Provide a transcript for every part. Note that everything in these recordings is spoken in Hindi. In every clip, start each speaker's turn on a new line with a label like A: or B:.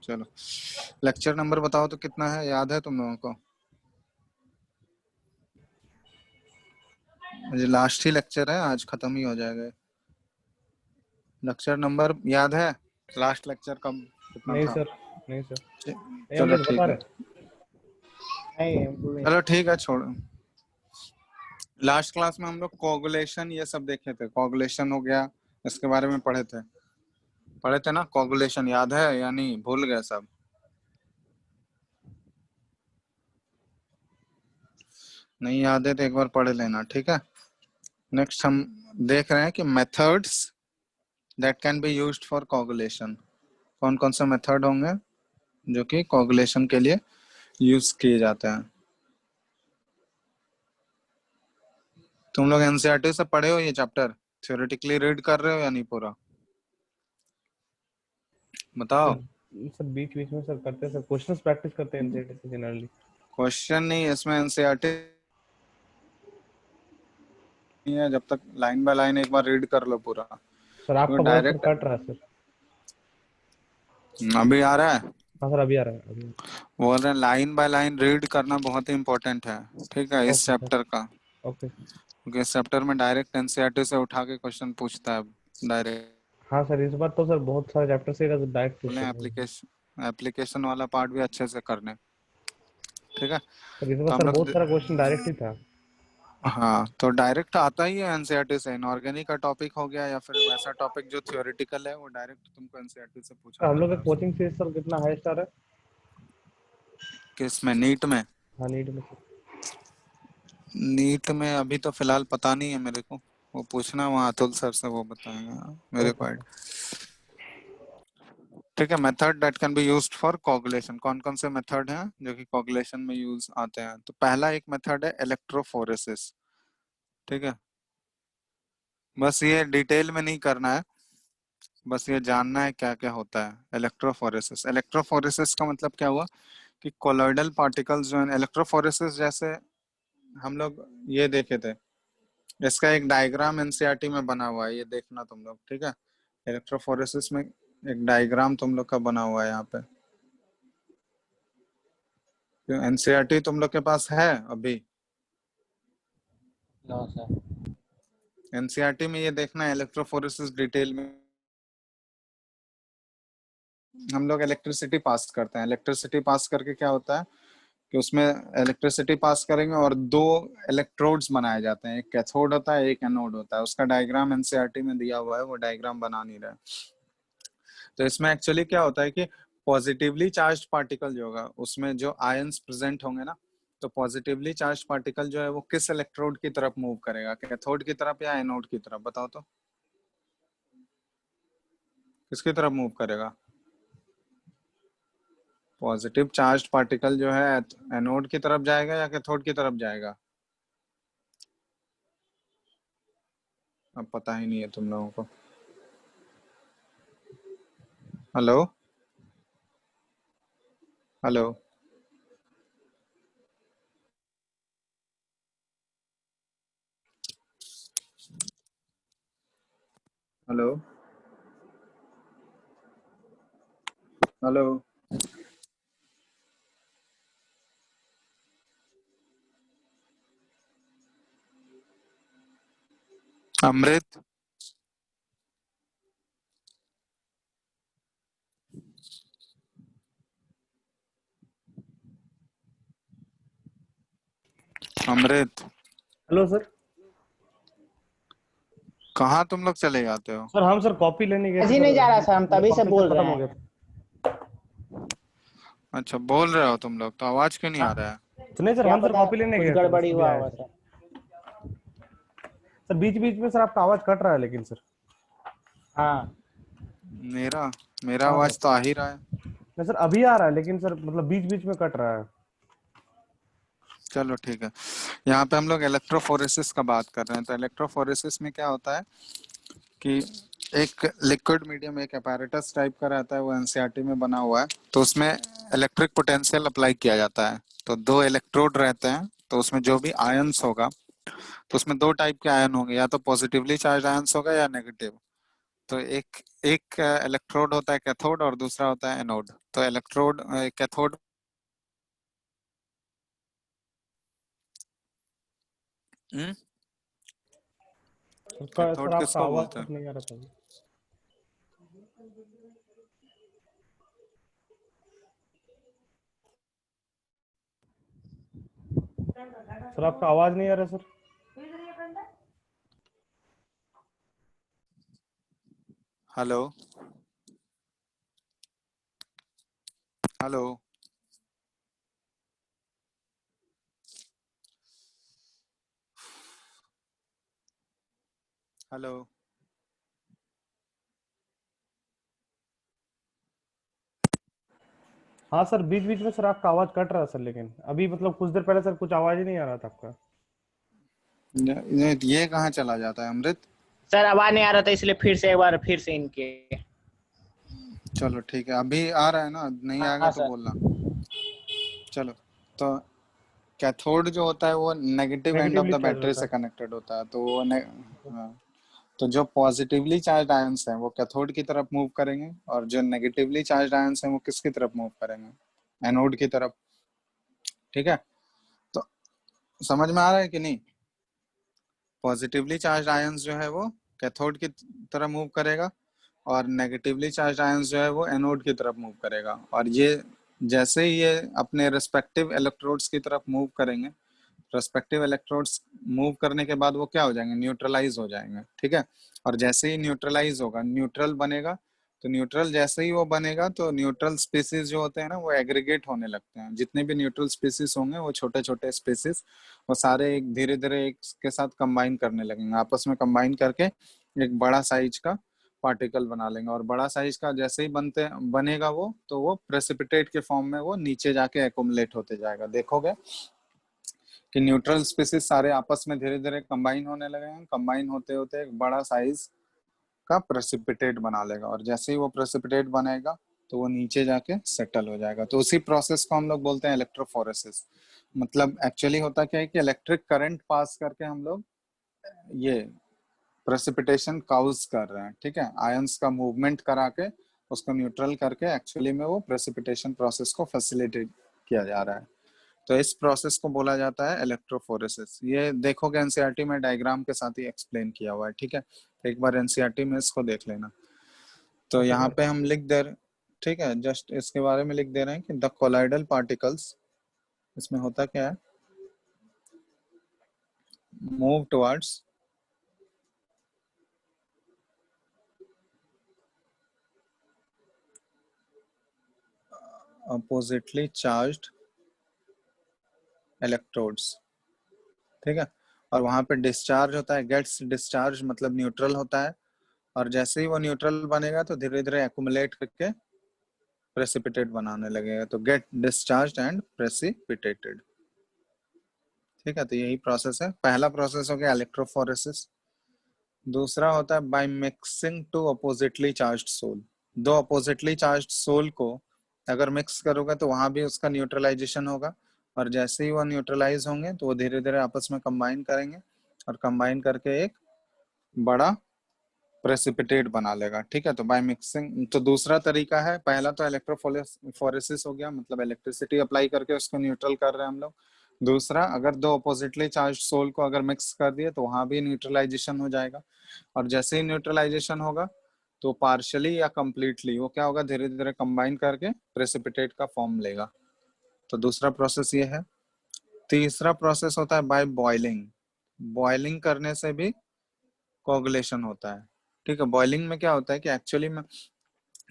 A: चलो लेक्चर नंबर बताओ तो कितना है, याद है तुम लोगों को? ये लास्ट ही लेक्चर है, आज खत्म ही हो जाएगा। लेक्चर नंबर याद है? लास्ट लेक्चर कब कितना
B: नहीं
A: था?
B: सर, नहीं सर, नहीं हम
A: चलो
B: लोग
A: ठीक
B: बता
A: है,
B: रहे। नहीं हमको नहीं।
A: चलो ठीक है, छोड़ो। लास्ट क्लास में हम लोग कोगुलेशन ये सब देखे थे। कोगुलेशन हो गया, इसके बारे में पढ़े थे ना? कोगुलेशन याद है या नहीं, भूल गए सब? नहीं याद है तो एक बार पढ़ लेना, ठीक है। नेक्स्ट हम देख रहे हैं कि methods that can be used for coagulation. कौन कौन से मेथड होंगे जो कि कोगुलेशन के लिए यूज किए जाते हैं। तुम लोग एनसीईआरटी से पढ़े हो ये चैप्टर? थ्योरेटिकली रीड कर रहे हो या नहीं पूरा? बताओ।
B: सर बीच बीच में सर करते हैं सर, क्वेश्चंस प्रैक्टिस करते हैं एनसीईआरटी से जनरली।
A: क्वेश्चन नहीं है इसमें, एनसीईआरटी नहीं है। जब तक लाइन बाय लाइन एक बार रीड कर लो पूरा,
B: सर
A: तो
B: आपका वॉइस सर
A: डायरेक्ट
B: कट रहा है सर।
A: अभी आ रहा है।
B: हाँ सर अभी आ रहा है अभी।
A: बोल रहे हैं लाइन बाय लाइन रीड करना बहुत ही इंपॉर्टेंट है, ठीक है, इस
B: ओके सर,
A: चैप्टर का।
B: ओके।
A: क्योंकि इस चैप्टर में डायरेक्ट एनसीईआरटी से उठा के क्वेश्चन पूछता है डायरेक्ट।
B: हाँ सर इस बार तो सर बहुत सारे चैप्टर से डायरेक्ट पूछ
A: बोले
B: रहे हैं।
A: एप्लीकेशन वाला पार्ट भी अच्छे से करने, ठीक है।
B: सर इस बार
A: तो हम
B: सर
A: लोग
B: बहुत सारा क्वेश्चन डायरेक्ट ही था।
A: हाँ, तो डायरेक्ट आता ही है एनसीईआरटी से। इनऑर्गेनिक का टॉपिक हो गया या फिर वैसा टॉपिक जो थ्योरेटिकल है, वो डायरेक्ट तुमको एनसीईआरटी से
B: सर
A: पूछा
B: हम लोग का
A: जाता है।
B: कोचिंग फीस सर कितना हाई स्टार है?
A: किस में, नीट में?
B: हाँ नीट में सर।
A: नीट में अभी तो फिलहाल पता नहीं है मेरे को, वो पूछना वहाँ अतुल सर से, वो बताएंगे मेरे
B: ओके
A: को।
B: सर।
A: ठीक है, method that can be used for coagulation. कौन कौन से मेथड हैं जो कि कोगुलेशन में यूज आते हैं? तो पहला एक मेथड है इलेक्ट्रोफोरेसिस, ठीक है। बस ये डिटेल में नहीं करना है, बस ये जानना है क्या क्या होता है इलेक्ट्रोफोरेसिस। इलेक्ट्रोफोरेसिस का मतलब क्या हुआ कि कोलॉइडल पार्टिकल्स जो है, इलेक्ट्रोफोरेसिस जैसे हम लोग ये देखे थे, इसका एक डायग्राम एनसीईआरटी में बना हुआ है, ये देखना तुम लोग, ठीक है। इलेक्ट्रोफोरेसिस में एक डायग्राम तुम लोग का बना हुआ है यहाँ पे। एनसीईआरटी तुम लोग के पास है अभी?
C: No sir.
A: एनसीईआरटी में ये देखना है इलेक्ट्रोफोरेसिस डिटेल में। हम लोग इलेक्ट्रिसिटी पास करते हैं, इलेक्ट्रिसिटी पास करके क्या होता है कि उसमें इलेक्ट्रिसिटी पास करेंगे और दो इलेक्ट्रोड्स बनाए जाते हैं, एक कैथोड होता है एक एनोड होता है। उसका डायग्राम एनसीईआरटी में दिया हुआ है, वो डायग्राम बना नहीं रहा है। तो इसमें एक्चुअली क्या होता है कि पॉजिटिवली चार्ज पार्टिकल जो होगा उसमें जो आयंस प्रेजेंट होंगे ना, तो पॉजिटिवली चार्ज पार्टिकल जो है वो किस इलेक्ट्रोड की तरफ मूव करेगा, कैथोड की तरफ या एनोड की तरफ? बताओ तो, किसकी तरफ मूव करेगा? पॉजिटिव चार्ज पार्टिकल जो है एनोड की तरफ जाएगा या कैथोड की तरफ जाएगा? अब पता ही नहीं है तुम लोगों को। Hello, hello, hello, hello. Amrit, Amrit,
B: hello sir.
A: कहाँ तुम लोग चले जाते हो?
B: सर हम सर कॉपी लेने गए थे
C: ही
B: सर,
C: नहीं जा रहा सर, हम तभी से
B: कॉपी सर
C: बोल रहे
B: खत्म हो
C: हैं।
B: गया।
A: अच्छा, बोल रहे हो तुम लोग, तो आवाज क्यों नहीं आ
B: हाँ
A: रहा है?
B: तो नहीं सर
C: क्या
B: हम सर
C: पता
B: कॉपी लेने
C: कुछ
B: गए सर,
C: गड़बड़ी
B: इसलिए
C: हुआ
B: आए
C: होगा
B: सर।
C: सर।
B: सर बीच बीच में सर आपका आवाज कट रहा है लेकिन सर।
C: हाँ
A: मेरा मेरा
B: हाँ
A: आवाज
B: सर,
A: तो आ ही रहा है।
B: नहीं सर अभी आ रहा है लेकिन सर मतलब बीच बीच में कट रहा है।
A: चलो ठीक है, यहाँ पे हम लोग इलेक्ट्रोफोरेसिस का बात कर रहे हैं। तो इलेक्ट्रोफोरेसिस में क्या होता है कि एक लिक्विड मीडियम, एक अपैरेटस टाइप का रहता है, वो एनसीईआरटी में बना हुआ है। तो उसमें इलेक्ट्रिक पोटेंशियल अप्लाई किया जाता है। तो दो इलेक्ट्रोड रहते हैं, तो उसमें जो भी आयंस होगा, तो उसमें दो टाइप के आयन होंगे, या तो पॉजिटिवली चार्ज आयंस होगा या नेगेटिव। तो एक एक इलेक्ट्रोड होता है कैथोड और दूसरा होता है एनोड। तो इलेक्ट्रोड कैथोड
B: सर
A: कैथोड
B: आपका
A: किसको
B: आवाज
A: बोलते
B: कुछ
A: हैं?
B: नहीं आ रहा था अभी। सर आपका आवाज नहीं आ रहा सर।
A: Hello hello hello.
B: हाँ सर, बीच बीच में सर आपका आवाज कट रहा है सर, लेकिन अभी मतलब कुछ देर पहले सर कुछ आवाज ही नहीं आ रहा था आपका।
A: ये कहाँ चला जाता है अमृत?
C: सर आवाज नहीं आ रहा था, इसलिए फिर से एक बार फिर से इनके।
A: चलो ठीक है, अभी आ रहा है ना? नहीं आएगा
C: हाँ
A: तो
C: सर।
A: बोलना। चलो, तो कैथोड जो होता है वो negative end of
B: negatively
A: the
B: charge
A: battery
B: होता
A: से
B: है।
A: कनेक्टेड होता है। तो वो हाँ, तो जो पॉजिटिवली चार्ज आयंस हैं वो कैथोड की तरफ मूव करेंगे, और जो नेगेटिवली चार्ज आयंस हैं वो किसकी तरफ मूव करेंगे? एनोड की तरफ। ठीक है, तो समझ में आ रहा है कि नहीं? पॉजिटिवली चार्ज आयंस जो है वो कैथोड की तरफ मूव करेगा, और नेगेटिवली चार्ज आयंस जो है वो एनोड की तरफ मूव करेगा। और ये जैसे ही ये अपने रिस्पेक्टिव इलेक्ट्रोड्स की तरफ मूव करेंगे, रेस्पेक्टिव इलेक्ट्रोड्स मूव करने के बाद वो क्या हो जाएंगे? न्यूट्रलाइज हो जाएंगे। ठीक है, और जैसे ही न्यूट्रलाइज होगा, न्यूट्रल बनेगा, तो न्यूट्रल जैसे ही वो बनेगा तो न्यूट्रल स्पीसीज जो होते हैं ना वो एग्रीगेट होने लगते हैं। जितने भी न्यूट्रल स्पीसीज होंगे वो छोटे छोटे स्पीसीज, वो सारे एक धीरे धीरे एक के साथ कंबाइन करने लगेंगे, आपस में कंबाइन करके एक बड़ा साइज का पार्टिकल बना लेंगे। और बड़ा साइज का जैसे ही बनेगा वो, तो वो प्रेसिपिटेट के फॉर्म में वो नीचे जाके एकुमुलेट होते जाएगा। देखोगे कि न्यूट्रल स्पीसीज सारे आपस में धीरे धीरे कंबाइन होने लगे हैं, कंबाइन होते होते एक बड़ा साइज का प्रेसिपिटेट बना लेगा, और जैसे ही वो प्रेसिपिटेट बनेगा तो वो नीचे जाके सेटल हो जाएगा। तो उसी प्रोसेस को हम लोग बोलते हैं इलेक्ट्रोफोरेसिस। मतलब एक्चुअली होता क्या है कि इलेक्ट्रिक करंट पास करके हम लोग ये प्रेसिपिटेशन काउज कर रहे हैं। ठीक है, आयंस का मूवमेंट करा के उसको न्यूट्रल करके एक्चुअली में वो प्रेसिपिटेशन प्रोसेस को फैसिलिटेट किया जा रहा है। तो इस प्रोसेस को बोला जाता है इलेक्ट्रोफोरेसिस। ये देखोगे एनसीईआरटी में डायग्राम के साथ ही एक्सप्लेन किया हुआ है। ठीक है, तो एक बार एनसीईआरटी में इसको देख लेना। तो
B: ओके
A: यहाँ
B: सर।
A: पे हम लिख दे रहे, ठीक है, जस्ट इसके बारे में लिख दे रहे हैं कि द कोलाइडल पार्टिकल्स, इसमें होता क्या है, move towards oppositely charged electrodes. ठीक है, और वहां पे डिस्चार्ज होता है, गेट्स डिस्चार्ज मतलब न्यूट्रल होता है, और जैसे ही वो न्यूट्रल बनेगा तो धीरे धीरे एक्युमुलेट करके प्रेसिपिटेट बनाने लगेगा। तो गेट डिस्चार्ज एंड प्रेसिपिटेटेड। ठीक है, तो यही प्रोसेस है। पहला प्रोसेस हो गया इलेक्ट्रोफोरेसिस। दूसरा होता है by mixing two oppositely charged sol. दो अपोजिटली चार्ज्ड सोल को अगर मिक्स करोगे तो वहां भी उसका न्यूट्रलाइजेशन होगा, और जैसे ही वो न्यूट्रलाइज होंगे तो वो धीरे धीरे आपस में कंबाइन करेंगे, और कंबाइन करके एक बड़ा प्रेसिपिटेट बना लेगा। ठीक है, तो बाय मिक्सिंग। तो दूसरा तरीका है, पहला तो इलेक्ट्रोफोरेसिस हो गया, मतलब इलेक्ट्रिसिटी अप्लाई करके उसको न्यूट्रल कर रहे हैं हम लोग। दूसरा, अगर दो अपोजिटली चार्ज सोल को अगर मिक्स कर दिए तो वहां भी न्यूट्रलाइजेशन हो जाएगा, और जैसे ही न्यूट्रलाइजेशन होगा तो पार्शियली या कंप्लीटली वो क्या होगा, धीरे धीरे कंबाइन करके प्रेसिपिटेट का फॉर्म लेगा। तो दूसरा प्रोसेस ये है। तीसरा प्रोसेस होता है बाय बॉइलिंग। बॉइलिंग करने से भी कोगुलेशन होता है। ठीक है, बॉइलिंग में क्या होता है कि एक्चुअली में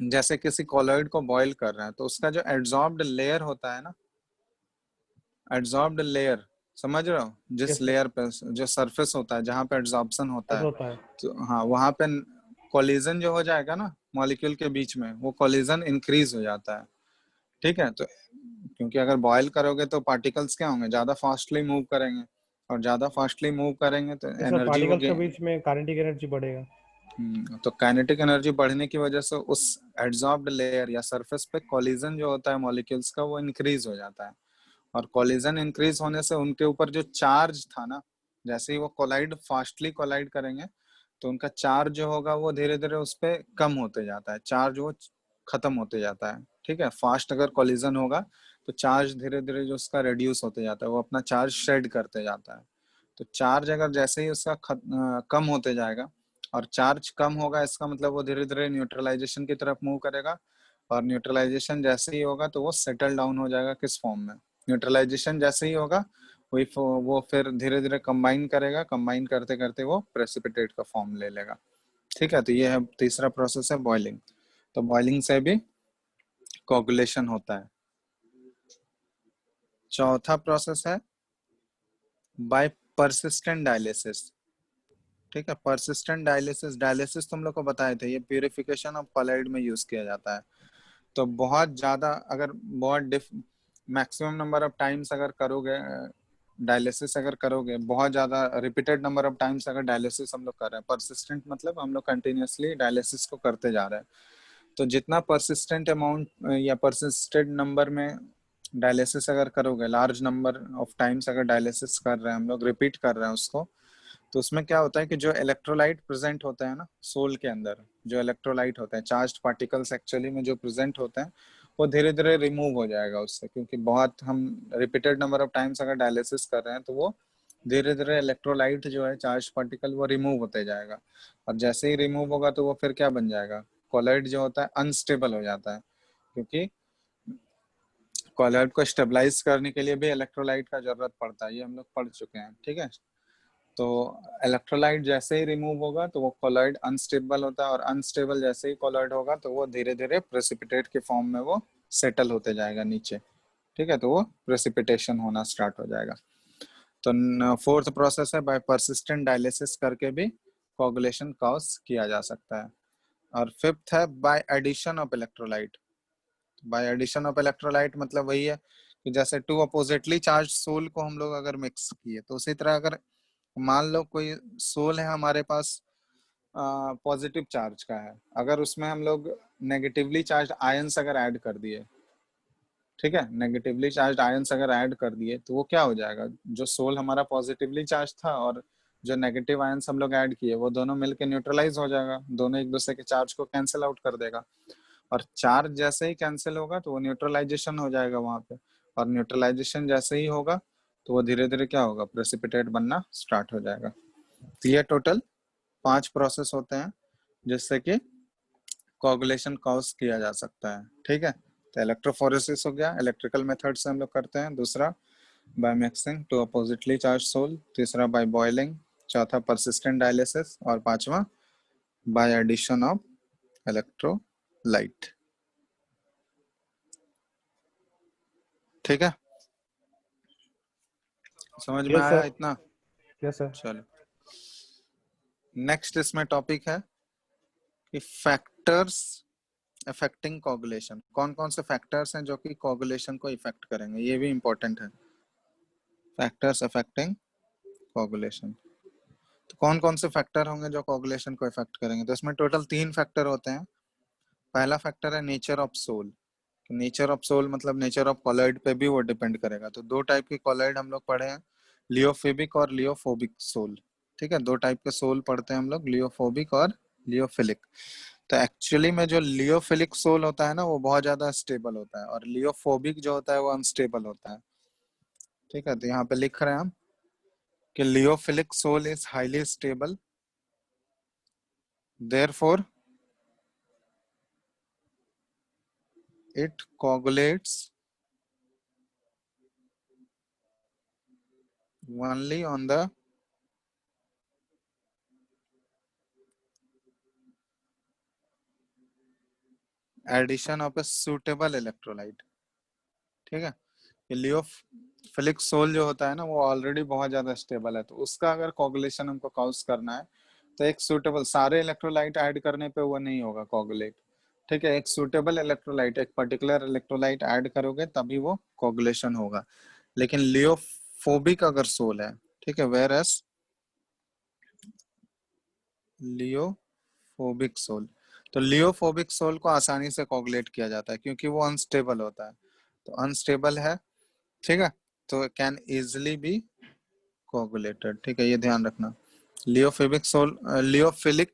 A: जैसे किसी कॉलॉइड को बॉईल कर रहे हैं तो उसका जो एड्सॉर्ब्ड लेयर होता है ना, एड्सॉर्ब्ड लेयर, समझ रहे हो, जिस
B: यस सर।
A: लेयर पे जो सरफेस होता है जहां पे एड्सॉर्प्शन होता
B: ऐसा
A: है,
B: होता है।
A: तो हाँ वहां पे कोलिजन जो हो जाएगा ना मॉलिक्यूल के बीच में, वो कोलिजन इंक्रीज हो जाता है। ठीक है, तो क्योंकि अगर बॉयल करोगे तो पार्टिकल्स क्या होंगे, ज्यादा फास्टली मूव करेंगे, और ज्यादा फास्टली मूव करेंगे तो
B: ये सर
A: एनर्जी वो
B: पार्टिकल्स के बीच में काइनेटिक एनर्जी बढ़ेगा।
A: तो काइनेटिक एनर्जी बढ़ने की वजह से उस एड्सॉर्ब्ड लेयर या सरफेस पे कोलिजन जो होता है मॉलिक्यूल्स का वो इंक्रीज हो जाता है, और कोलिजन इंक्रीज होने से उनके ऊपर जो चार्ज था ना, जैसे ही वो कोलाइड फास्टली कोलाइड करेंगे तो उनका चार्ज जो होगा वो धीरे धीरे उस पर कम होते जाता है, चार्ज वो खत्म होते जाता है। ठीक है, फास्ट अगर कोलिजन होगा तो चार्ज धीरे धीरे जो उसका रिड्यूस होते जाता है, वो अपना चार्ज शेड करते जाता है। तो चार्ज अगर जैसे ही उसका कम होते जाएगा, और चार्ज कम होगा इसका मतलब वो धीरे धीरे न्यूट्रलाइजेशन की तरफ मूव करेगा, और न्यूट्रलाइजेशन जैसे ही होगा तो वो सेटल डाउन हो जाएगा किस फॉर्म में, न्यूट्रलाइजेशन जैसे ही होगा वही वो फिर धीरे धीरे कंबाइन करेगा, कंबाइन करते करते वो प्रेसिपिटेट का फॉर्म ले लेगा। ठीक है, तो ये है तीसरा प्रोसेस है बॉइलिंग। तो बॉइलिंग से भी कोगुलेशन होता है। चौथा प्रोसेस है बाय परसिस्टेंट डायलिसिस। ठीक है, परसिस्टेंट डायलिसिस, डायलिसिस तुम लोग को बताए थे, ये प्यूरिफिकेशन ऑफ कॉलाइड में यूज किया जाता है। तो बहुत ज्यादा अगर बहुत मैक्सिमम नंबर ऑफ टाइम्स अगर करोगे डायलिसिस, अगर करोगे बहुत ज्यादा रिपीटेड नंबर ऑफ टाइम्स अगर डायलिसिस हम लोग कर रहे हैं, परसिस्टेंट मतलब हम लोग कंटिन्यूअसली डायलिसिस को करते जा रहे हैं, तो जितना परसिस्टेंट अमाउंट या परसिस्टेंट नंबर में डायलिसिस अगर करोगे, लार्ज नंबर ऑफ टाइम्स अगर डायलिसिस कर रहे हैं हम लोग, रिपीट कर रहे हैं उसको, तो उसमें क्या होता है कि जो इलेक्ट्रोलाइट प्रेजेंट होता है ना सोल के अंदर, जो इलेक्ट्रोलाइट होता है, चार्ज पार्टिकल्स एक्चुअली में जो प्रेजेंट होते हैं, वो धीरे धीरे रिमूव हो जाएगा उससे, क्योंकि बहुत हम रिपीटेड नंबर ऑफ टाइम्स अगर डायलिसिस कर रहे हैं तो वो धीरे धीरे इलेक्ट्रोलाइट जो है, चार्ज पार्टिकल, वो रिमूव होते जाएगा। और जैसे ही रिमूव होगा तो वो फिर क्या बन जाएगा, कॉलॉइड जो होता है अनस्टेबल हो जाता है, क्योंकि कॉलॉइड को स्टेबलाइज करने के लिए भी इलेक्ट्रोलाइट का जरूरत पड़ता है, ये हम लोग पढ़ चुके हैं। ठीक है, तो इलेक्ट्रोलाइट जैसे ही रिमूव होगा तो वो कॉलॉइड अनस्टेबल होता है, और अनस्टेबल जैसे ही कॉलॉइड होगा तो वो धीरे धीरे प्रेसिपिटेट के फॉर्म में वो सेटल होते जाएगा नीचे। ठीक है, तो वो प्रेसिपिटेशन होना स्टार्ट हो जाएगा। तो फोर्थ प्रोसेस है बाय परसिस्टेंट डायलिसिस करके भी कोगुलेशन कॉज किया जा सकता है। और फिफ्थ है by addition of electrolyte. By addition of electrolyte मतलब वही है कि जैसे टू अपोजिटली चार्ज सोल को हम लोग अगर मिक्स किए, तो उसी तरह अगर मान लो कोई सोल है हमारे पास पॉजिटिव चार्ज का है, अगर उसमें हम लोग नेगेटिवली चार्ज आयंस अगर ऐड कर दिए, ठीक है, नेगेटिवली चार्ज आयंस अगर ऐड कर दिए तो वो क्या हो जाएगा, जो सोल हमारा पॉजिटिवली चार्ज था और जो नेगेटिव आयंस हम लोग ऐड किए वो दोनों मिलकर न्यूट्रलाइज हो जाएगा, दोनों एक दूसरे के चार्ज को कैंसिल आउट कर देगा, और चार्ज जैसे ही कैंसिल होगा तो वो न्यूट्रलाइजेशन हो जाएगा वहां पे, और न्यूट्रलाइजेशन जैसे ही होगा तो वो धीरे धीरे क्या होगा, प्रेसिपिटेट बनना स्टार्ट हो जाएगा। तो ये टोटल 5 प्रोसेस होते हैं जिससे कि कोगुलेशन कॉज किया जा सकता है। ठीक है, तो इलेक्ट्रोफोरेसिस हो गया, इलेक्ट्रिकल मेथड से हम लोग करते हैं। दूसरा by mixing two oppositely charge sol, तीसरा बाय बॉइलिंग, चौथा परसिस्टेंट डायलिसिस, और पांचवा बाय एडिशन ऑफ इलेक्ट्रोलाइट। ठीक है, समझ में
B: यस
A: आया
B: सर।
A: इतना?
B: Yes sir.
A: चलो, नेक्स्ट इसमें टॉपिक है कि फैक्टर्स अफेक्टिंग कोगुलेशन। कौन कौन से फैक्टर्स हैं जो कि कोगुलेशन को इफेक्ट करेंगे, ये भी इंपॉर्टेंट है। फैक्टर्स अफेक्टिंग कोगुलेशन, तो कौन कौन से फैक्टर होंगे जो कोगुलेशन को इफेक्ट करेंगे? तो इसमें टोटल 3 फैक्टर होते हैं। पहला फैक्टर है nature of sol. Nature of sol मतलब नेचर ऑफ कॉलॉइड पे भी वो डिपेंड करेगा। तो 2 टाइप के कॉलॉइड हम लोग पढ़े हैं, लियोफिबिक और लियोफोबिक सोल। ठीक है, 2 टाइप के सोल पढ़ते हैं हम लोग, लियोफोबिक और लियोफिलिक। तो एक्चुअली में जो लियोफिलिक सोल होता है ना वो बहुत ज्यादा स्टेबल होता है, और लियोफोबिक जो होता है वो अनस्टेबल होता है। ठीक है, तो यहाँ पे लिख रहे हैं हम कि lyophilic sol is highly stable, therefore it coagulates only on the addition of a suitable electrolyte। ठीक है, लियोफिलिक सोल जो होता है ना वो ऑलरेडी बहुत ज्यादा स्टेबल है, तो उसका अगर कोगुलेशन हमको कॉज करना है तो एक सूटेबल, सारे इलेक्ट्रोलाइट ऐड करने पे वो नहीं होगा कोगुलेट। ठीक है, एक सूटेबल इलेक्ट्रोलाइट, एक पर्टिकुलर इलेक्ट्रोलाइट ऐड करोगे तभी वो कोगुलेशन होगा। लेकिन लियोफोबिक अगर सोल है, ठीक है, वेयर एस लियोफोबिक सोल, तो लियोफोबिक सोल को आसानी से कोगुलेट किया जाता है क्योंकि वो अनस्टेबल होता है। तो अनस्टेबल है, ठीक है, तो कैन इजिली बी कोगुलेटेड। ठीक है, ये ध्यान रखना। लियोफिलिक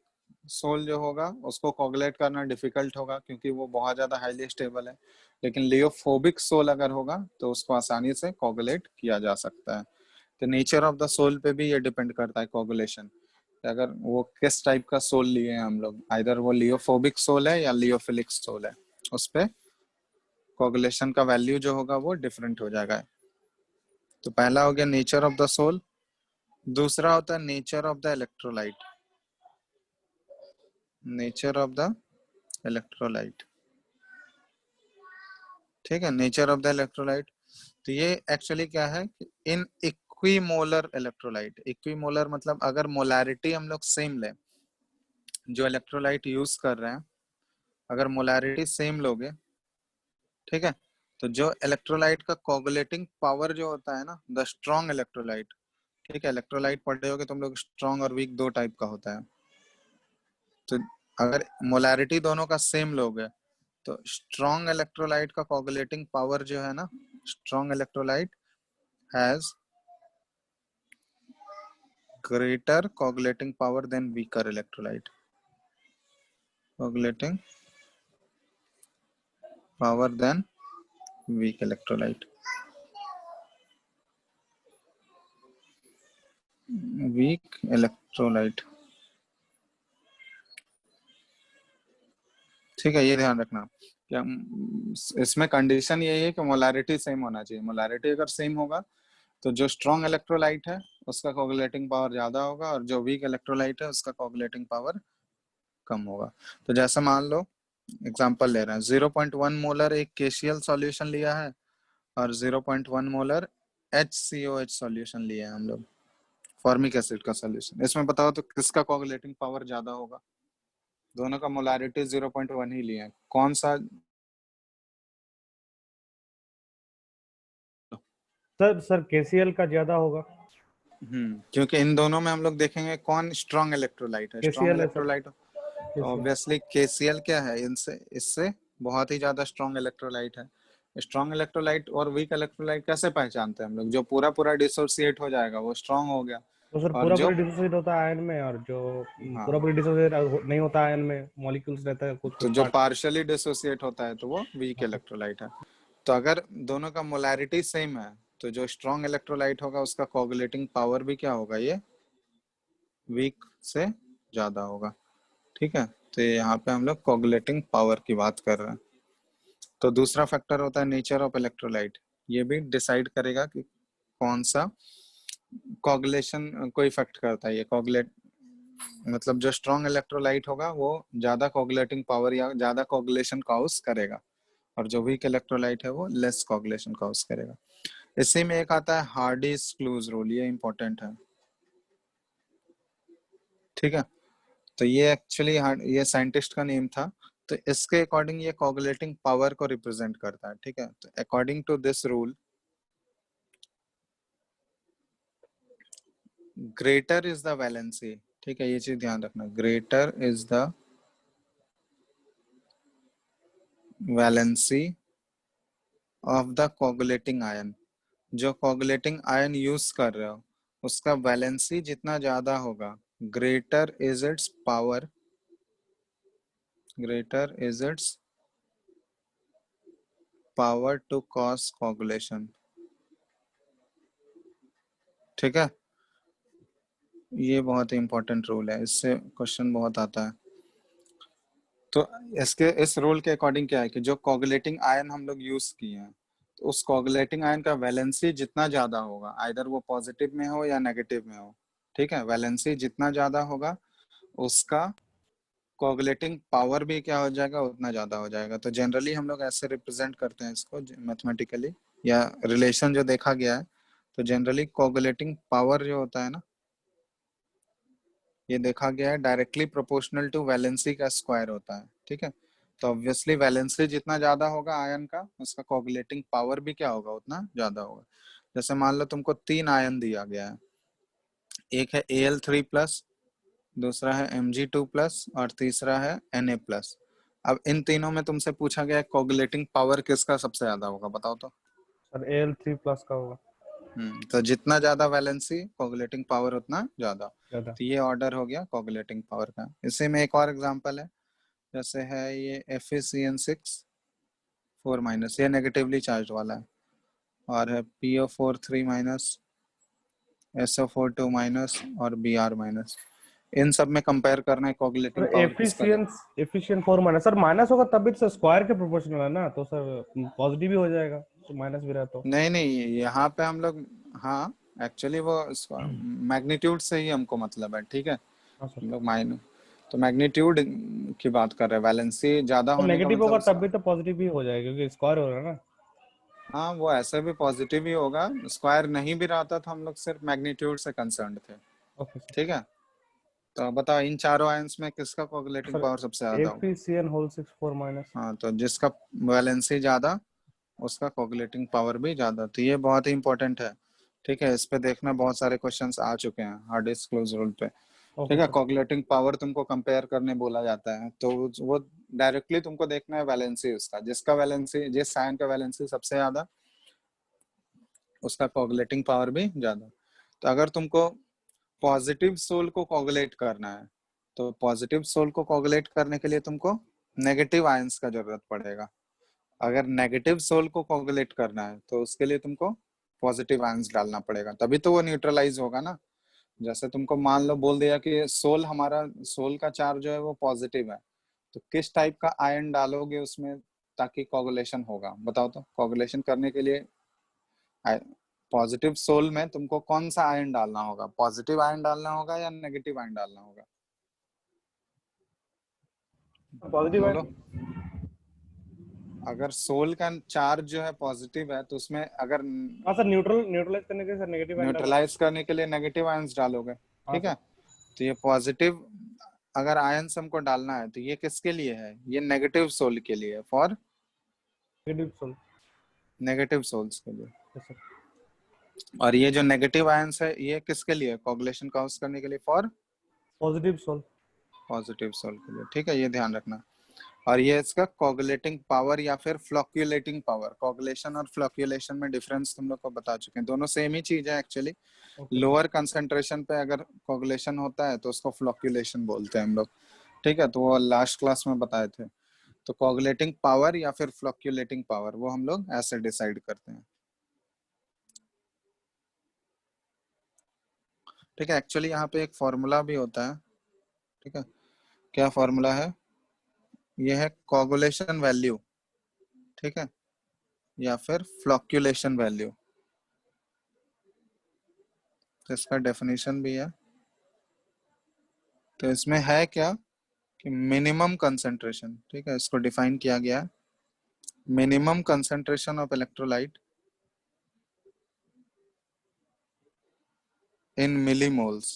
A: सोल जो होगा उसको कोगुलेट करना डिफिकल्ट होगा क्योंकि वो बहुत ज्यादा हाईली स्टेबल है, लेकिन लियोफोबिक सोल अगर होगा तो उसको आसानी से कोगुलेट किया जा सकता है। तो नेचर ऑफ द सोल पे भी ये डिपेंड करता है कोगुलेशन, अगर वो किस टाइप का सोल लिए हैं हम लोग, आइदर वो लियोफोबिक सोल है या लियोफिलिक सोल है, उस पे कोगुलेशन का वैल्यू जो होगा वो डिफरेंट हो जाएगा। तो पहला हो गया नेचर ऑफ द सोल, दूसरा होता है nature of the electrolyte. Nature of the electrolyte, ठीक है, नेचर ऑफ द इलेक्ट्रोलाइट। तो ये एक्चुअली क्या है कि इन इक्विमोलर इलेक्ट्रोलाइट, इक्विमोलर मतलब अगर मोलैरिटी हम लोग सेम लें, जो इलेक्ट्रोलाइट यूज कर रहे हैं अगर मोलैरिटी सेम लोगे, ठीक है, तो जो इलेक्ट्रोलाइट का कोगुलेटिंग पावर जो होता है ना, द स्ट्रॉन्ग इलेक्ट्रोलाइट, ठीक है, इलेक्ट्रोलाइट पढ़े होगे तुम लोग, स्ट्रॉन्ग और वीक दो टाइप का होता है। तो अगर मोलैरिटी दोनों का सेम लोगे तो स्ट्रॉन्ग इलेक्ट्रोलाइट का कोगुलेटिंग पावर जो है ना, strong electrolyte has greater coagulating power than weaker electrolyte. Coagulating power than weak electrolyte. Weak electrolyte. ठीक है, ये ध्यान रखना क्या इसमें कंडीशन यही है कि मोलैरिटी सेम होना चाहिए। मोलैरिटी अगर सेम होगा तो जो स्ट्रॉन्ग इलेक्ट्रोलाइट है उसका कोगुलेटिंग पावर ज्यादा होगा और जो वीक इलेक्ट्रोलाइट है उसका कोगुलेटिंग पावर कम होगा। तो जैसे मान लो एग्जांपल ले रहे हैं, 0.1 मोलर एक केसीएल सॉल्यूशन लिया है और 0.1 मोलर HCOH सॉल्यूशन लिया है हम लोग, फॉर्मिक एसिड का सॉल्यूशन। इसमें बताओ तो किसका कोगुलेटिंग पावर ज्यादा होगा? दोनों का मोलैरिटी 0.1 ही लिया है, कौन सा?
B: सर केसीएल का ज्यादा होगा।
A: क्योंकि इन दोनों में हम लोग देखेंगे कौन स्ट्रॉन्ग इलेक्ट्रोलाइट है। स्ट्रॉन्ग
B: केसीएल है सर,
A: इलेक्ट्रोलाइट तो ऑब्वियसली केसीएल क्या है, इनसे इससे बहुत ही ज्यादा स्ट्रॉन्ग इलेक्ट्रोलाइट है। स्ट्रॉन्ग इलेक्ट्रोलाइट और वीक इलेक्ट्रोलाइट कैसे पहचानते हैं हम लोग? जो पूरा पूरा डिसोसिएट हो जाएगा वो स्ट्रॉन्ग हो गया,
B: तो सर
A: और
B: पूरा
A: जो
B: पूरी डिसोसिएट होता है आयन में, और जो
A: हाँ
B: पूरा पूरी डिसोसिएट नहीं होता आयन में, मॉलिक्यूल्स रहता है कुछ
A: तो
B: कुछ
A: जो
B: पार्ट।
A: पार्शियली डिसोसिएट होता है तो वो वीक इलेक्ट्रोलाइट है। तो अगर दोनों का मोलैरिटी सेम है तो जो स्ट्रॉन्ग इलेक्ट्रोलाइट होगा उसका कोगुलेटिंग पावर भी क्या होगा, ये वीक से ज्यादा होगा। ठीक है, तो यहाँ पे हम लोग कोगुलेटिंग पावर की बात कर रहे हैं। तो दूसरा फैक्टर होता है नेचर ऑफ इलेक्ट्रोलाइट, ये भी डिसाइड करेगा कि कौन सा कोगुलेशन को इफेक्ट करता है। ये कोगुलेट मतलब जो स्ट्रॉन्ग इलेक्ट्रोलाइट होगा वो ज्यादा कोगुलेटिंग पावर या ज्यादा कोगुलेशन कॉज करेगा, और जो वीक इलेक्ट्रोलाइट है वो लेस कोगुलेशन कॉज करेगा। इसी में एक आता है हार्डीज क्लूज रूल, ये इंपॉर्टेंट है। ठीक है, तो ये एक्चुअली ये साइंटिस्ट का नेम था। तो इसके अकॉर्डिंग ये कोगुलेटिंग पावर को रिप्रेजेंट करता है। ठीक है, तो according to this rule greater is the valency, ठीक है, ये चीज ध्यान रखना, greater is the valency of the coagulating ion. जो कोगुलेटिंग आयन यूज कर रहे हो उसका वैलेंसी जितना ज्यादा होगा, greater is its power, greater is its power to cause coagulation. ठीक है, ये बहुत ही इंपॉर्टेंट रूल है, इससे क्वेश्चन बहुत आता है। तो इसके इस रूल के अकॉर्डिंग क्या है कि जो कोगुलेटिंग आयन हम लोग यूज किए हैं तो उस कोगुलेटिंग आयन का वैलेंसी जितना ज्यादा होगा, आइदर वो पॉजिटिव में हो या नेगेटिव में हो, ठीक है, वैलेंसी जितना ज्यादा होगा उसका कोगुलेटिंग पावर भी क्या हो जाएगा, उतना ज्यादा हो जाएगा। तो जनरली हम लोग ऐसे रिप्रेजेंट करते हैं इसको मैथमेटिकली, या रिलेशन जो देखा गया है, तो जनरली कोगुलेटिंग पावर जो होता है ना, ये देखा गया है डायरेक्टली प्रोपोर्शनल टू वैलेंसी का स्क्वायर होता है। ठीक है, तो ऑब्वियसली वैलेंसी जितना ज्यादा होगा आयन का, उसका कोगुलेटिंग पावर भी क्या होगा, उतना ज्यादा होगा। जैसे मान लो तुमको 3 आयन दिया गया है, एक है Al3+, दूसरा है Mg2+, और तीसरा है Na+। अब इन तीनों में तुमसे पूछा गया है कोगुलेटिंग पावर किसका सबसे ज्यादा होगा, बताओ तो।
B: सर Al3+ का होगा।
A: तो जितना ज्यादा वैलेंसी कोगुलेटिंग पावर उतना ज्यादा।
B: ज्यादा।
A: तो ये ऑर्डर हो गया कोगुलेटिंग पावर का। इसी में एक और एग्जांपल है, जैसे है ये FeCN6 4-, ये नेगेटिवली चार्ज वाला है, और है PO4 3-, SO4 2-, और Br-। इन सब में कंपेयर करना है
B: सर
A: कोगुलेटिंग पावर किसका ज्यादा।
B: एफिशिएंट 4 माइनस, सर माइनस होगा तब भी तो स्क्वायर के प्रोपोर्शनल है ना, तो सर पॉजिटिव भी हो जाएगा तो माइनस भी रहा तो।
A: नहीं नहीं, यहाँ पे हम लोग, हाँ एक्चुअली वो मैग्नीट्यूड से ही हमको मतलब है, ठीक है।
B: हाँ सर।
A: हम लोग माइन तो मैग्नीट्यूड की बात कर रहे हैं, वैलेंसी ज्यादा
B: तो
A: होने का
B: नेगेटिव
A: मतलब
B: होगा तब
A: उसका।
B: भी तो पॉजिटिव भी हो जाएगा क्योंकि स्क्वायर हो रहा है ना।
A: हाँ वो ऐसे भी पॉजिटिव ही होगा, स्क्वायर नहीं भी रहता तो हम लोग सिर्फ मैग्नीट्यूड से कंसर्न्ड थे,
B: ओके सर।
A: ठीक है। तो बताओ इन चारों आयंस में किसका कोगुलेटिंग
B: सर
A: पावर सबसे ज्यादा होगा।
B: FeCN whole 6 4 minus.
A: हाँ तो जिसका वैलेंसी ज्यादा उसका कोगुलेटिंग पावर भी ज्यादा, तो ये बहुत ही इंपॉर्टेंट है, ठीक है। इस पे देखना बहुत सारे क्वेश्चंस आ चुके हैं हार्ड डिस्क क्लोज रूल पे,
B: ओके
A: ठीक है।
B: सर।
A: कोगुलेटिंग पावर तुमको कंपेयर करने बोला जाता है, तो वो डायरेक्टली तुमको देखना है वैलेंसी उसका, जिसका वैलेंसी, जिस आयन का वैलेंसी सबसे ज्यादा उसका कोगुलेटिंग पावर भी ज्यादा। तो अगर तुमको पॉजिटिव सोल को कोगुलेट करना है, तो पॉजिटिव सोल को कोगुलेट करने के लिए तुमको नेगेटिव आयंस का जरूरत पड़ेगा। अगर नेगेटिव सोल को कोगुलेट करना है तो उसके लिए तुमको पॉजिटिव आयंस डालना पड़ेगा, तभी तो वो न्यूट्रलाइज होगा ना। जैसे तुमको मान लो बोल दिया कि सोल, हमारा सोल का चार्ज जो है वो पॉजिटिव है, तो किस टाइप का आयन डालोगे उसमें ताकि कोगुलेशन होगा, बताओ तो। कोगुलेशन करने के लिए पॉजिटिव सोल में तुमको कौन सा आयन डालना होगा, पॉजिटिव आयन डालना होगा या नेगेटिव आयन डालना होगा,
B: पॉजिटिव है।
A: बोलो। अगर सोल का चार्ज जो है पॉजिटिव है तो उसमें अगर
B: हाँ सर, न्यूट्रलाइज करने के लिए सर नेगेटिव आयन डालना।
A: न्यूट्रलाइज करने के लिए नेगेटिव आयंस डालोगे,
B: हाँ
A: ठीक है।
B: सर।
A: तो ये पॉजिटिव अगर आयंस हमको डालना है तो ये किसके लिए है, ये नेगेटिव सोल के लिए, for
B: negative sol.
A: Negative sols के लिए।
B: Yes sir.
A: और ये जो नेगेटिव आयंस है ये किसके लिए, कोगुलेशन कॉज करने के लिए, for
B: positive sol.
A: Positive sol के लिए, ठीक है, ये ध्यान रखना। और ये इसका कोगुलेटिंग पावर या फिर फ्लोक्यूलेटिंग पावर, कोगुलेशन और फ्लोक्यूलेशन में डिफरेंस तुम लोग को बता चुके हैं, दोनों सेम ही चीज है actually.
B: Okay sir.
A: Lower concentration पे अगर कोगुलेशन होता है तो उसको फ्लोक्यूलेशन बोलते हैं हम लोग, ठीक है। तो वो लास्ट क्लास में बताए थे। तो कोगुलेटिंग पावर या फिर फ्लोक्यूलेटिंग पावर वो हम लोग ऐसे डिसाइड करते हैं, ठीक है। एक्चुअली यहाँ पे एक फॉर्मूला भी होता है, ठीक है। क्या फॉर्मूला है, ये है कोगुलेशन वैल्यू, ठीक है, या फिर फ्लोक्यूलेशन वैल्यू। तो इसका डेफिनेशन भी है। तो इसमें है क्या कि मिनिमम कंसंट्रेशन, ठीक है, इसको डिफाइन किया गया है, minimum concentration of electrolyte in millimoles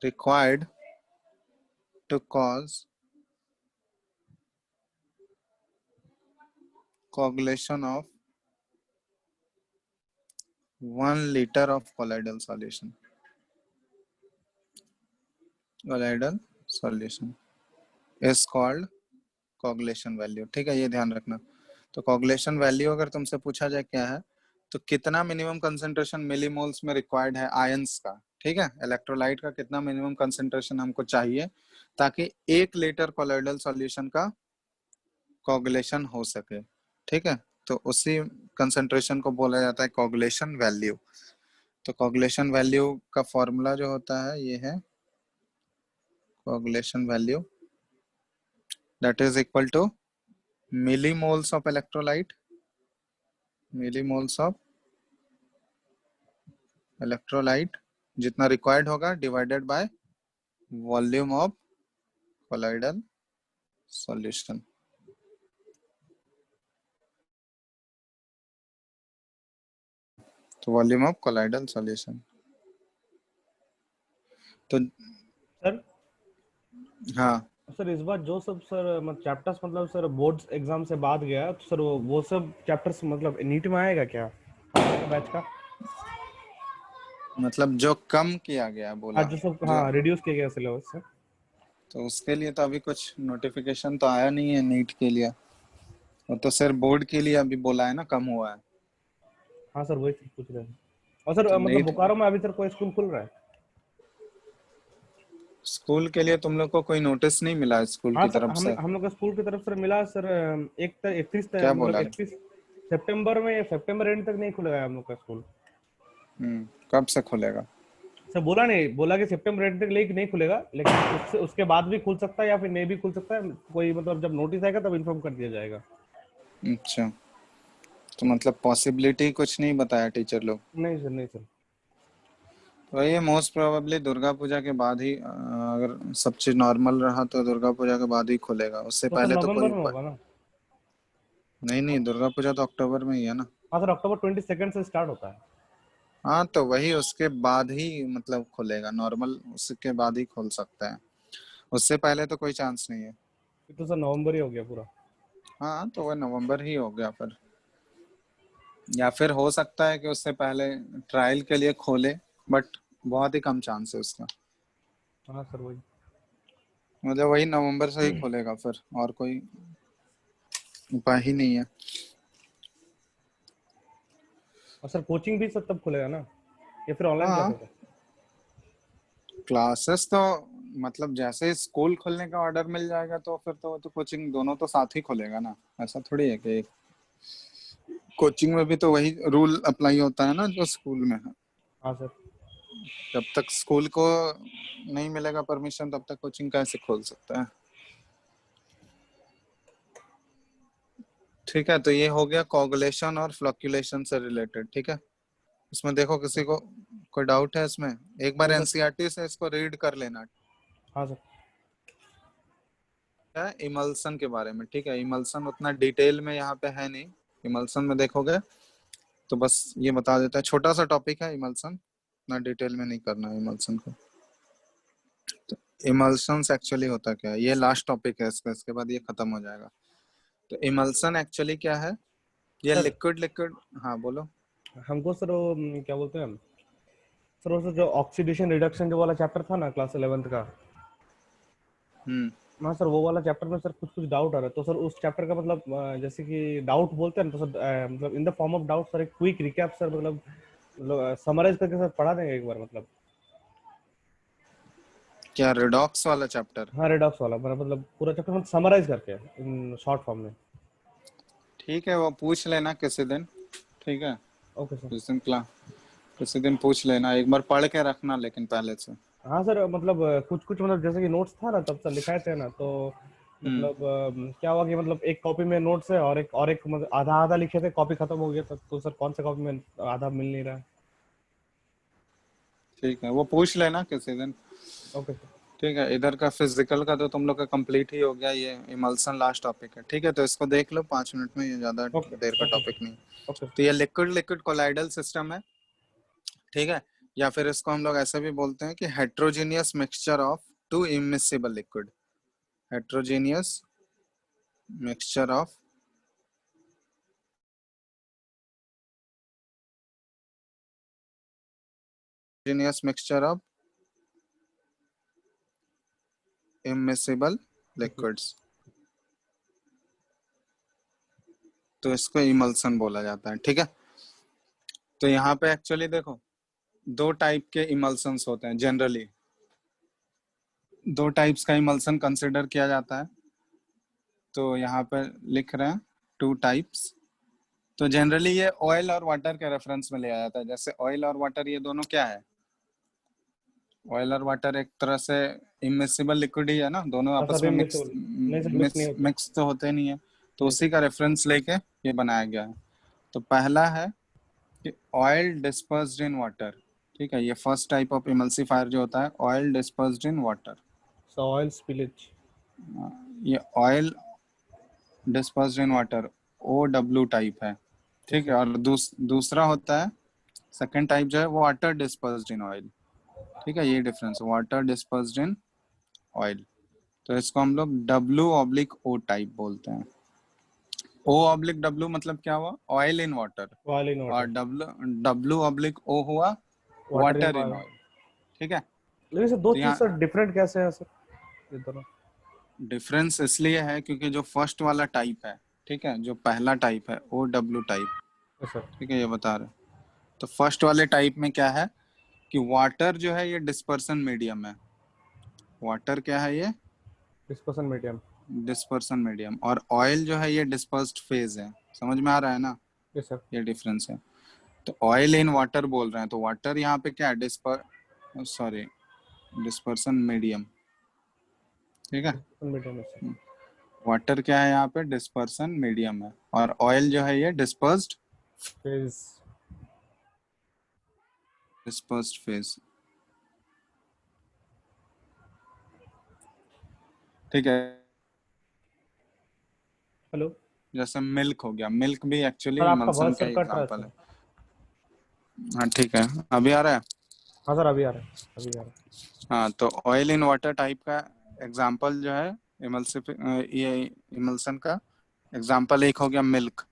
A: required to cause coagulation of 1 liter of colloidal solution, colloidal solution is called coagulation value, ठीक है, ये ध्यान रखना। तो coagulation value अगर तुमसे पूछा जाए क्या है, तो कितना मिनिमम कंसंट्रेशन मिलीमोल्स में रिक्वायर्ड है आयंस का, ठीक है, इलेक्ट्रोलाइट का कितना मिनिमम कंसंट्रेशन हमको चाहिए ताकि 1 लीटर कोलोइडल सॉल्यूशन का कोगुलेशन हो सके, ठीक है। तो उसी कंसंट्रेशन को बोला जाता है कोगुलेशन वैल्यू। तो कोगुलेशन वैल्यू का फॉर्मूला जो होता है ये है coagulation value that is equal to millimoles of electrolyte, millimoles of electrolyte जितना रिक्वायर्ड होगा divided by volume of colloidal solution. तो वॉल्यूम ऑफ कोलोइडल सॉल्यूशन। तो
B: सर
A: हाँ,
B: सर इस बार जो सब सर मतलब चैप्टर्स मतलब सर बोर्ड्स एग्जाम से बाद गया तो सर वो सब चैप्टर्स मतलब नीट में आएगा क्या बैच का।
A: मतलब जो कम किया गया
B: हाँ
A: बोला,
B: जो सब,
A: जो,
B: हाँ रिड्यूस किया गया सिलेबस से।
A: तो उसके लिए तो अभी कुछ नोटिफिकेशन तो आया नहीं है नीट के लिए, वो तो सिर्फ बोर्ड के लिए अभी बोला है ना कम हुआ है।
B: हाँ सर वही पूछ रहे हैं। और सर
A: तो
B: मतलब
A: नीट
B: बोकारो में अभी सर कोई स्कूल खुल रहा है?
A: स्कूल के लिए तुम लोग को कोई नोटिस नहीं मिला स्कूल
B: हाँ
A: की
B: सर,
A: तरफ से?
B: हम लोग का स्कूल की तरफ से मिला सर। एक 31
A: क्या
B: मतलब
A: बोला?
B: 31 सितंबर में, सितंबर एंड तक नहीं खुलेगा हम लोग का स्कूल।
A: कब से खुलेगा?
B: सर बोला नहीं, बोला कि सितंबर एंड तक लेकिन नहीं खुलेगा, लेकिन उसके बाद भी खुल सकता है या फिर नहीं भी खुल सकता है। कोई मतलब जब नोटिस आएगा तब इन्फॉर्म कर दिया जाएगा।
A: अच्छा, तो मतलब पॉसिबिलिटी कुछ नहीं बताया टीचर लोग?
B: नहीं सर, नहीं सर।
A: तो ये मोस्ट प्रोबेबली दुर्गा पूजा के बाद ही अगर सब चीज नॉर्मल रहा तो दुर्गा पूजा के बाद ही खुलेगा, उससे
B: तो सर
A: पहले तो
B: नवंबर
A: कोई
B: में होगा ना?
A: नहीं नहीं, दुर्गा पूजा तो अक्टूबर में ही है ना।
B: हाँ सर, अक्टूबर 22 से स्टार्ट होता है।
A: हाँ तो वही उसके बाद ही मतलब खुलेगा नॉर्मल, उसके बाद ही खुल सकता है, उससे पहले तो कोई चांस नहीं है।
B: फिर तो सर नवंबर ही हो गया पूरा।
A: हाँ तो वह नवंबर ही हो गया फिर, या फिर हो सकता है कि उससे पहले ट्रायल के लिए खोले, बट बहुत ही कम चांस है उसका।
B: हाँ सर वही।
A: मतलब वही नवंबर से ही खुलेगा फिर, और कोई उपाय ही नहीं है।
B: और सर कोचिंग भी सब तब खुलेगा ना, या फिर ऑनलाइन क्लास
A: हाँ
B: होगा?
A: क्लासेस तो मतलब जैसे ही स्कूल खुलने का ऑर्डर मिल जाएगा तो फिर तो कोचिंग दोनों तो साथ ही खुलेगा ना। ऐसा थोड़ी है कि कोचिंग में भी तो वही रूल अप्लाई होता है ना जो स्कूल में है।
B: हाँ सर।
A: जब तक स्कूल को नहीं मिलेगा परमिशन तब तक कोचिंग कैसे खोल सकता है। ठीक है, तो ये हो गया कोगुलेशन और फ्लक्चुएशन से रिलेटेड। ठीक है, इसमें देखो किसी को कोई डाउट है इसमें? एक बार
B: नहीं सर।
A: एनसीईआरटी से इसको रीड कर लेना
B: हाँ सर।
A: है इमल्सन के बारे में। ठीक है, इमल्सन उतना डिटेल में यहाँ पे है नहीं, इमल्सन में देखोगे तो बस ये बता देता है, छोटा सा टॉपिक है इमल्सन, उतना डिटेल में नहीं करना है इमल्सन को। तो इमल्सन एक्चुअली होता क्या है, ये लास्ट टॉपिक है इसका, इसके बाद ये खत्म हो जाएगा। तो इमल्सन एक्चुअली क्या है? ये
B: सर
A: लिक्विड लिक्विड। हाँ बोलो।
B: हमको सर वो क्या बोलते हैं, सर वो जो ऑक्सीडेशन रिडक्शन जो वाला चैप्टर था ना क्लास 11th का।
A: हम्म
B: हाँ सर, वो वाला चैप्टर में सर कुछ कुछ डाउट आ रहा है। तो सर उस चैप्टर का मतलब जैसे कि डाउट बोलते हैं ना, तो सर मतलब in the form of doubt sir एक क्विक रिकैप सर, मतलब समराइज करके सर पढ़ा देंगे एक बार मतलब।
A: क्या रिडॉक्स वाला चैप्टर?
B: हाँ रेडॉक्स वाला मतलब पूरा चैप्टर मतलब समराइज करके इन शॉर्ट फॉर्म में।
A: ठीक है, वो पूछ लेना किसी दिन। ठीक है,
B: ओके सर।
A: किसी दिन किसी दिन पूछ लेना, एक बार पढ़ के रखना लेकिन पहले से।
B: हाँ सर, मतलब कुछ कुछ मतलब जैसे कि नोट्स था ना तब सर लिखाए थे ना, तो
A: हम्म
B: मतलब क्या हुआ कि मतलब एक कॉपी में नोट्स है और एक मतलब आधा आधा लिखे थे, कॉपी खत्म हो गया था, तो सर कौन सा कॉपी में आधा मिल नहीं रहा है।
A: ठीक है, वो पूछ लेना किसी दिन।
B: Okay sir.
A: ठीक है, इधर का फिजिकल का तो तुम लोग का कंप्लीट ही हो गया, ये इमल्सन लास्ट टॉपिक है। ठीक है, तो इसको देख लो 5 मिनट में, ये ज्यादा
B: ओके
A: देर का
B: ओके
A: टॉपिक नहीं।
B: ओके।
A: तो ये लिक्विड लिक्विड कोलाइडल सिस्टम है। ठीक है, या फिर इसको हम लोग ऐसे भी बोलते हैं कि heterogeneous mixture of to immiscible liquid. Heterogeneous mixture of genius mixture of immiscible liquids, तो इसको इमल्सन बोला जाता है। ठीक है, तो यहाँ पे एक्चुअली देखो दो टाइप के इमल्सन्स होते हैं जनरली, दो टाइप्स का इमल्सन कंसिडर किया जाता है। तो यहाँ पे लिख रहे हैं टू टाइप्स। तो जनरली ये ऑयल और वाटर के रेफरेंस में लिया जाता है। जैसे ऑयल और वाटर ये दोनों क्या है, ऑयल और वाटर एक तरह से इमिसिबल लिक्विड ही है ना, दोनों
B: हाँ
A: आपस
B: सर
A: में
B: इमिसिबल। नहीं सर मिक्स नहीं होते।
A: मिक्स तो होते नहीं है। तो
B: नहीं
A: उसी
B: सर।
A: का रेफरेंस लेके ये बनाया गया है। तो पहला है कि ऑयल डिस्पर्स्ड इन वाटर। ठीक है, ये फर्स्ट टाइप ऑफ इमल्सिफायर जो होता है, oil dispersed in water.
B: So oil spillage.
A: ये oil dispersed in water OW type है।
B: यस
A: ठीक है,
B: सर।
A: और दूसरा होता है सेकंड टाइप जो है वाटर डिस्पर्स्ड इन ऑयल। ठीक है, ये difference, water dispersed in oil. तो इसको हम लोग W/O टाइप बोलते हैं। O/W मतलब क्या हुआ, oil in water,
B: oil in
A: और
B: वाटर।
A: W/O हुआ
B: water in
A: water in
B: oil.
A: Oil. ठीक है,
B: लेकिन सर दो
A: तो
B: चीज
A: यहाँ
B: सर डिफरेंट कैसे है सर, ये दोनों?
A: डिफरेंस इसलिए है क्योंकि जो फर्स्ट वाला टाइप है, ठीक है, जो पहला टाइप है OW टाइप,
B: यस सर।
A: ठीक है, ये बता रहे तो फर्स्ट वाले टाइप में क्या है कि वाटर जो है ये डिस्पर्सन मीडियम है। वाटर क्या है ये?
B: Dispersion medium.
A: Dispersion medium. और ऑयल जो है ये डिस्पर्स्ड फेज है। समझ में आ रहा है ना?
B: Yes sir.
A: ये डिफरेंस है। तो ऑयल इन वाटर बोल रहे हैं, तो वाटर यहाँ पे क्या है? Sorry, dispersion medium. ठीक है।
B: डिस्पर्सन मीडियम है सर।
A: वाटर क्या है यहाँ पे? डिस्पर्सन मीडियम है। और ऑयल जो है ये डिस्पर्स्ड
B: फेज।
A: फेज। ठीक है।
B: हेलो
A: जैसे मिल्क हो गया, मिल्क भी एक्चुअली
B: सर, आपका
A: इमल्सन
B: वॉइस
A: का
B: सर कट रहा है
A: एग्जांपल
B: सर।
A: है। हाँ ठीक है, अभी आ रहा है।
B: हाँ सर, अभी आ रहा है, अभी आ रहा है।
A: हाँ, तो ऑयल इन वाटर टाइप का एग्जांपल जो है ये इमल्सन का एग्जांपल एक हो गया मिल्क।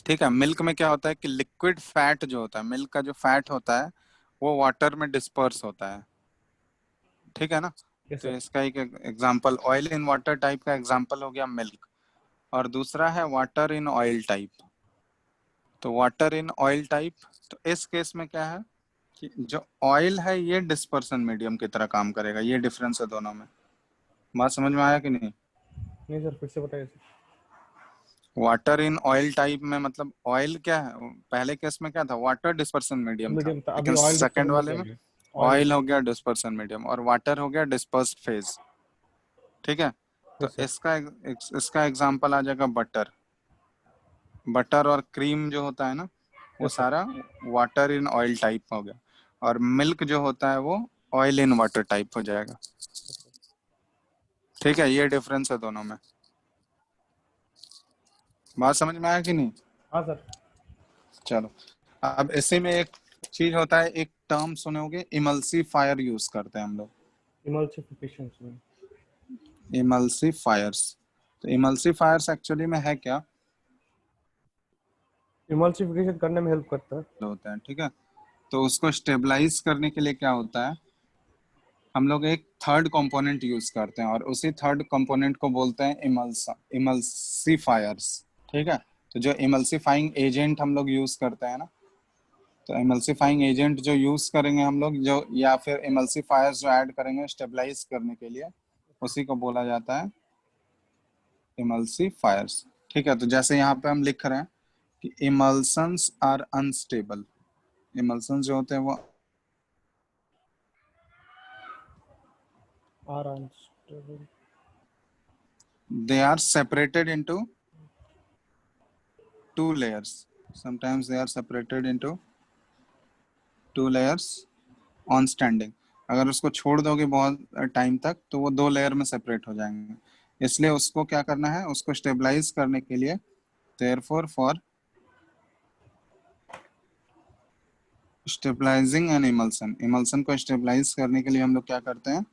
A: ठीक है। मिल्क में क्या होता है कि लिक्विड फैट जो होता है, मिल्क का जो फैट होता है वो वाटर में डिस्पर्स होता है। ठीक है ना?
B: यस
A: तो
B: सर।
A: इसका एक example oil in water type का एग्जांपल हो गया मिल्क। और दूसरा है वाटर इन ऑयल टाइप। तो वाटर इन ऑयल टाइप, तो इस केस में क्या है कि जो ऑयल है ये डिस्पर्सन मीडियम की तरह काम करेगा। ये डिफरेंस है दोनों में। बात समझ में आया कि नहीं?
B: नहीं सर, फिर से बताइए sir.
A: Water in oil type में मतलब ऑयल क्या है? पहले केस में क्या था? वाटर डिस्पर्सन मीडियम था।
B: मीडियम था, अभी
A: लेकिन
B: ऑयल
A: सेकंड
B: डिस्पर्सन
A: वाले में
B: मीडियम है। ऑयल।
A: ऑयल हो गया डिस्पर्सन मीडियम और वाटर हो गया डिस्पर्स्ड फेज। ठीक है। तो
B: यस सर।
A: इसका एग्जांपल आ जाएगा बटर। बटर और क्रीम जो होता है ना, वो
B: यस सर।
A: सारा वाटर इन ऑयल टाइप हो गया। और मिल्क जो होता है वो ऑयल इन वाटर टाइप हो जाएगा। ठीक है, ये डिफरेंस है दोनों में। बात समझ में आया कि नहीं?
B: हाँ सर।
A: चलो, अब इसी में एक चीज होता है, एक टर्म सुने होगे, इमल्सीफायर यूज करते हैं हम लोग।
B: इमल्सिफिकेशन में।
A: इमल्सीफायर्स। तो इमल्सीफायर्स एक्चुअली में है क्या?
B: इमल्सिफिकेशन करने में हेल्प करता है।
A: होता है। ठीक है। तो उसको स्टेबलाइज करने के लिए क्या होता है, हम लोग एक थर्ड कंपोनेंट यूज करते हैं और उसी थर्ड कंपोनेंट को बोलते हैं इमल्सीफायर्स। ठीक है। तो जो इमल्सीफाइंग एजेंट हम लोग यूज करते हैं ना, तो इमल्सीफाइंग एजेंट जो यूज करेंगे हम लोग, जो या फिर इमल्सीफायर्स जो ऐड करेंगे स्टेबलाइज करने के लिए, उसी को बोला जाता है इमल्सीफायर्स। ठीक है। तो जैसे यहाँ पे हम लिख रहे हैं कि इमल्सन्स आर अनस्टेबल। इमल्सन्स जो होते हैं वो
B: are unstable.
A: they are separated into two layers. Sometimes they are separated into two layers on standing. अगर उसको छोड़ दोगे बहुत टाइम तक तो वो दो लेयर में सेपरेट हो जाएंगे। इसलिए उसको क्या करना है, उसको स्टेबलाइज करने के लिए, therefore for stabilising an emulsion, emulsion को स्टेबलाइज करने के लिए हम लोग क्या करते हैं,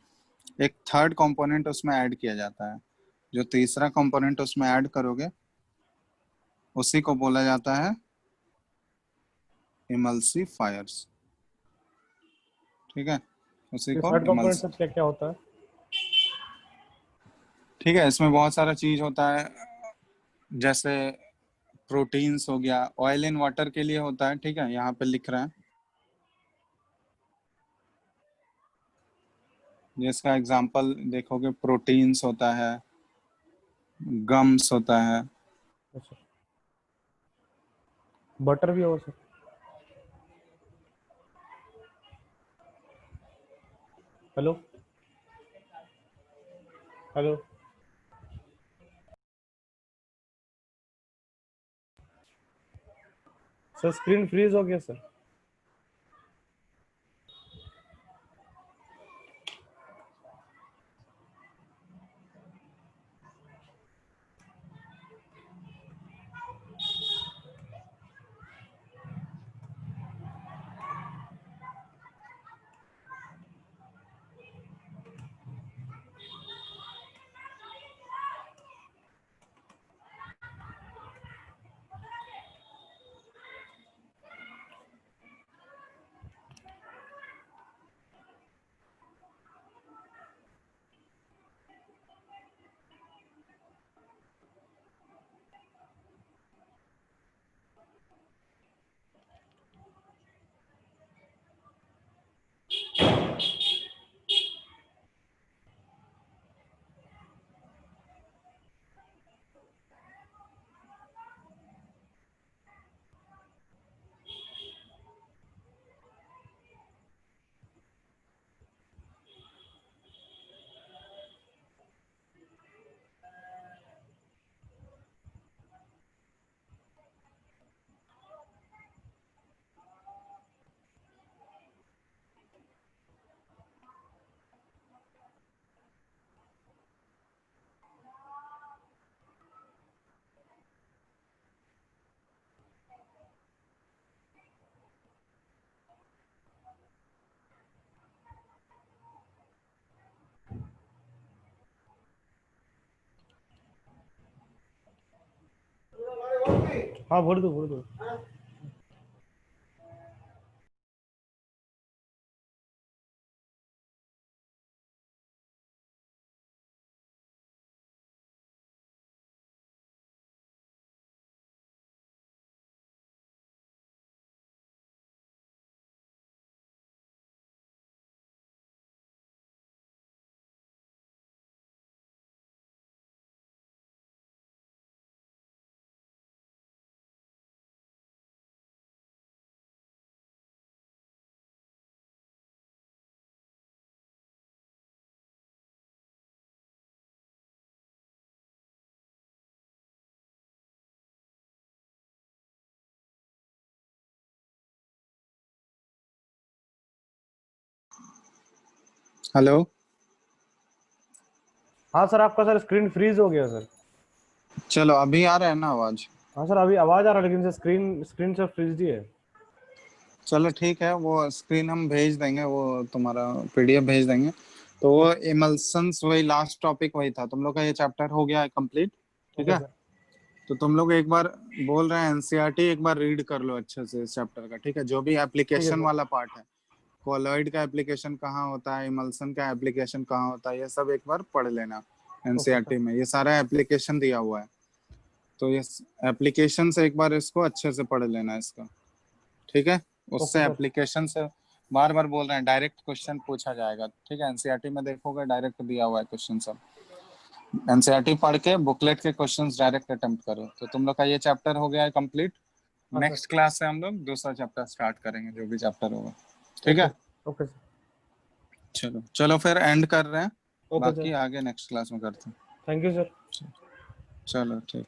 A: एक थर्ड कंपोनेंट उसमें ऐड किया जाता है। जो तीसरा कंपोनेंट उसमें ऐड करोगे उसी को बोला जाता है इमल्सीफायर्स। ठीक है, उसी
B: ये
A: को
B: थर्ड कंपोनेंट
A: इमल्स।
B: सर क्या क्या होता है?
A: ठीक है, इसमें बहुत सारा चीज होता है, जैसे प्रोटीन्स हो गया, ऑयल इन वाटर के लिए होता है। ठीक है, यहाँ पे लिख रहे हैं जिसका एग्जांपल देखोगे, प्रोटीन्स होता है, गम्स होता है।
B: अच्छा, बटर भी होगा sir? Hello hello sir, screen freeze हो गया सर। हाँ भर दो भर दो।
A: हेलो।
B: हाँ सर आपका सर स्क्रीन फ्रीज हो गया सर।
A: चलो अभी आ रहा है ना आवाज?
B: हाँ सर अभी आवाज आ रहा है लेकिन sir screen screen sir freeze ही है।
A: चलो ठीक है, वो स्क्रीन हम भेज देंगे, वो तुम्हारा पीडीएफ भेज देंगे। तो वो इमल्सन्स वही लास्ट टॉपिक वही था, तुम लोग का ये चैप्टर हो गया है कंप्लीट। ठीक
B: ओके
A: है,
B: सर।
A: तो तुम लोग एक बार बोल रहे हैं एनसीईआरटी एक बार रीड कर लो अच्छे से इस चैप्टर का। ठीक है, जो भी
B: ठीक है
A: एप्लीकेशन
B: सर।
A: वाला पार्ट है, कोलॉइड का एप्लीकेशन कहाँ होता है, इमल्सन का एप्लीकेशन कहाँ होता है, ये सब एक बार पढ़ लेना।
B: Okay sir.
A: एनसीईआरटी में ये सारा एप्लीकेशन दिया हुआ है, तो ये एप्लीकेशन से एक बार इसको अच्छे से पढ़ लेना इसका। ठीक है,
B: ओके
A: उससे
B: सर।
A: एप्लीकेशन से बार बार बोल रहे हैं, डायरेक्ट क्वेश्चन पूछा जाएगा। ठीक है, एनसीईआरटी में देखोगे डायरेक्ट दिया हुआ है क्वेश्चन सब। एनसीईआरटी पढ़ के बुकलेट के क्वेश्चंस डायरेक्ट अटेम्प्ट करो। तो तुम लोग का ये चैप्टर हो गया है कंप्लीट।
B: हाँ सर।
A: नेक्स्ट क्लास से हम लोग दूसरा चैप्टर स्टार्ट करेंगे, जो भी चैप्टर होगा। ठीक
B: ओके।
A: है,
B: ओके सर।
A: चलो चलो फिर एंड कर रहे हैं,
B: ओके
A: बाकी
B: सर।
A: आगे नेक्स्ट क्लास में करते हैं।
B: Thank you sir.
A: चलो ठीक।